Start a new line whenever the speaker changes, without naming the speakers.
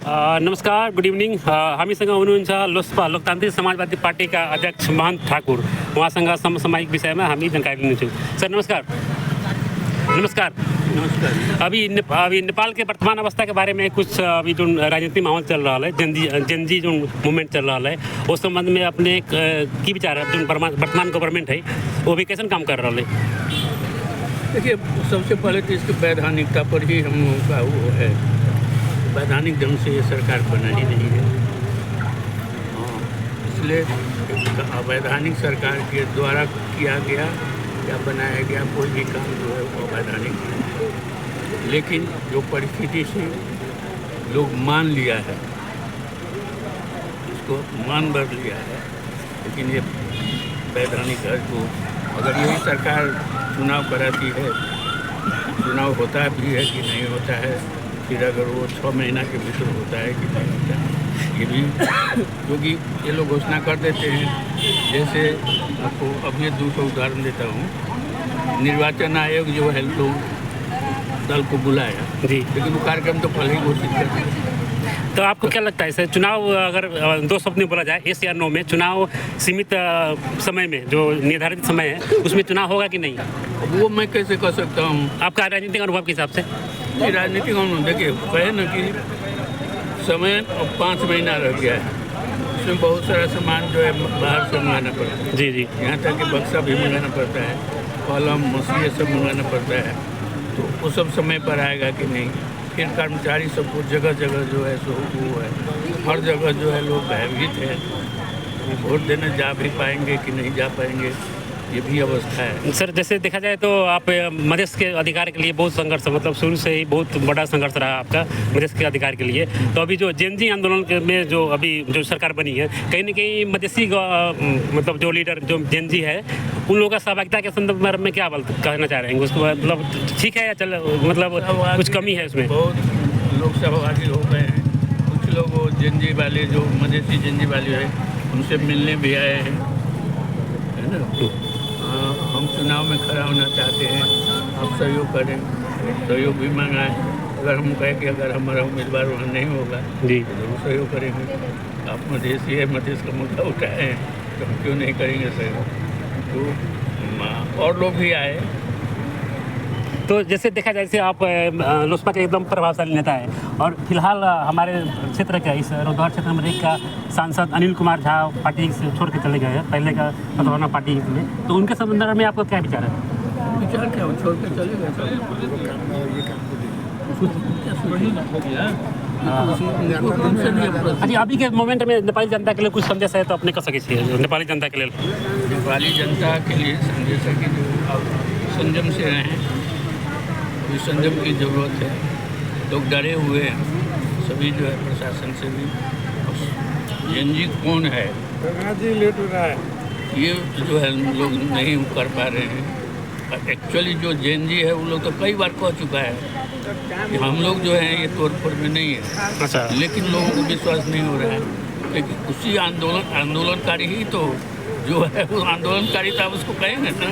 नमस्कार, good evening. हामीसँग हुनुहुन्छ लोसपा लोकतान्त्रिक समाजवादी पार्टीका अध्यक्ष महंत ठाकुर. उहाँसँग समसामयिक विषयमा हामी जानकारी लिनेछौँ. सर नमस्कार. नमस्कार. अभी नेपाल के वर्तमान अवस्था के बारे में कुछ अभी जो राजनीतिक माहौल चल रहा है, जनजी जो मूवमेंट चल रहा है, उस संबंध में अपने की विचार है? जो वर्तमान गवर्नमेंट है वो भी कैसे काम कर रहा है?
देखिए, सबसे पहले तो इसकी वैधानिकता पर ही हम लोगों का वो है. वैधानिक ढंग से ये सरकार बना ही नहीं है. इसलिए अवैधानिक सरकार के द्वारा किया गया या बनाया गया कोई भी काम जो है वो अवैधानिक है. लेकिन जो परिस्थिति से लोग मान लिया है, इसको मान भर लिया है. लेकिन ये वैधानिक है. तो अगर यही सरकार चुनाव कराती है, चुनाव होता भी है कि नहीं होता है, फिर अगर वो 6 महीना के भीतर होता है कि नहीं होता है, ये भी क्योंकि ये लोग घोषणा कर देते हैं. जैसे आपको अब ये दूसरा उदाहरण देता हूँ. निर्वाचन आयोग जो है लोग दल को बुलाया
जी,
लेकिन वो कार्यक्रम तो पहले ही घोषित कर दिया.
तो आपको क्या लगता है सर, चुनाव अगर दो शब्द में बोला जाए, यस या नो में, चुनाव सीमित समय में जो निर्धारित समय है उसमें चुनाव होगा कि नहीं?
वो मैं कैसे कर सकता हूँ?
आपका राजनीतिक अनुभव के हिसाब से?
ये राजनीतिक अनुभव देखिए, कहे ना कि समय अब 5 महीना रह गया है. इसमें बहुत सारा सामान जो है बाहर से मंगाना पड़ता है.
जी जी.
यहाँ तक कि बक्सा भी मंगाना पड़ता है, कलम मसीह सब मंगाना पड़ता है. तो वो सब समय पर आएगा कि नहीं? फिर कर्मचारी सबको जगह जगह जो है सो वो है, हर जगह जो है लोग भयभीत हैं. वोट देने जा भी पाएंगे कि नहीं जा पाएंगे, ये भी अवस्था है.
सर जैसे देखा जाए तो आप मधेश के अधिकार के लिए बहुत संघर्ष, मतलब शुरू से ही बहुत बड़ा संघर्ष रहा आपका मधेश के अधिकार के लिए. तो अभी जो जेनजी आंदोलन में जो अभी जो सरकार बनी है, कहीं ना कहीं मधेसी मतलब जो लीडर जो जेनजी है उन लोगों का सहभागिता के संदर्भ में क्या कहना चाह रहे हैं? उसको मतलब ठीक है या चल मतलब कुछ कमी है उसमें?
बहुत लोग सहभागी हो गए हैं. कुछ लोग वो जेनजी वाले जो मधेसी जेनजी वाले हैं उनसे मिलने भी आए हैं, है ना. हम चुनाव में खड़ा होना चाहते हैं, आप सहयोग करें. सहयोग भी मांगा है. अगर हम कहें कि अगर हमारा उम्मीदवार वहाँ नहीं होगा
जी
तो जरूर सहयोग करेंगे. आप मधेसी है, मधेश का मुद्दा उठाए हैं तो हम क्यों नहीं करेंगे सहयोग? तो और लोग भी आए.
तो जैसे देखा जाए, जैसे आप लोसपा के एकदम प्रभावशाली नेता है और फिलहाल हमारे क्षेत्र का इस रौदहट क्षेत्र में एक का सांसद अनिल कुमार झा पार्टी से छोड़ के चले गए हैं, पहले का पतवाना पार्टी में. तो उनके संबंध में आपको क्या विचार है?
विचार क्या, वो छोड़ के चले गए.
अच्छा, अभी के मोमेंट में नेपाली जनता के लिए कुछ संदेश है तो अपने कर सके छिए नेपाली जनता के लिए?
नेपाली जनता के लिए संदेश है कि जो संयम से रहें. संयम की ज़रूरत है. लोग डरे हुए हैं सभी जो है प्रशासन से भी. जेनजी कौन है लेट हो रहा है ये जो है लोग नहीं कर पा रहे हैं. एक्चुअली जो जेनजी है वो लोग तो कई बार कह चुका है कि हम लोग जो हैं ये तोड़ फोड़ में नहीं है.
अच्छा.
लेकिन लोगों को विश्वास नहीं हो रहा है. लेकिन उसी आंदोलनकारी ही तो जो है वो आंदोलनकारी था उसको कहेंगे ना.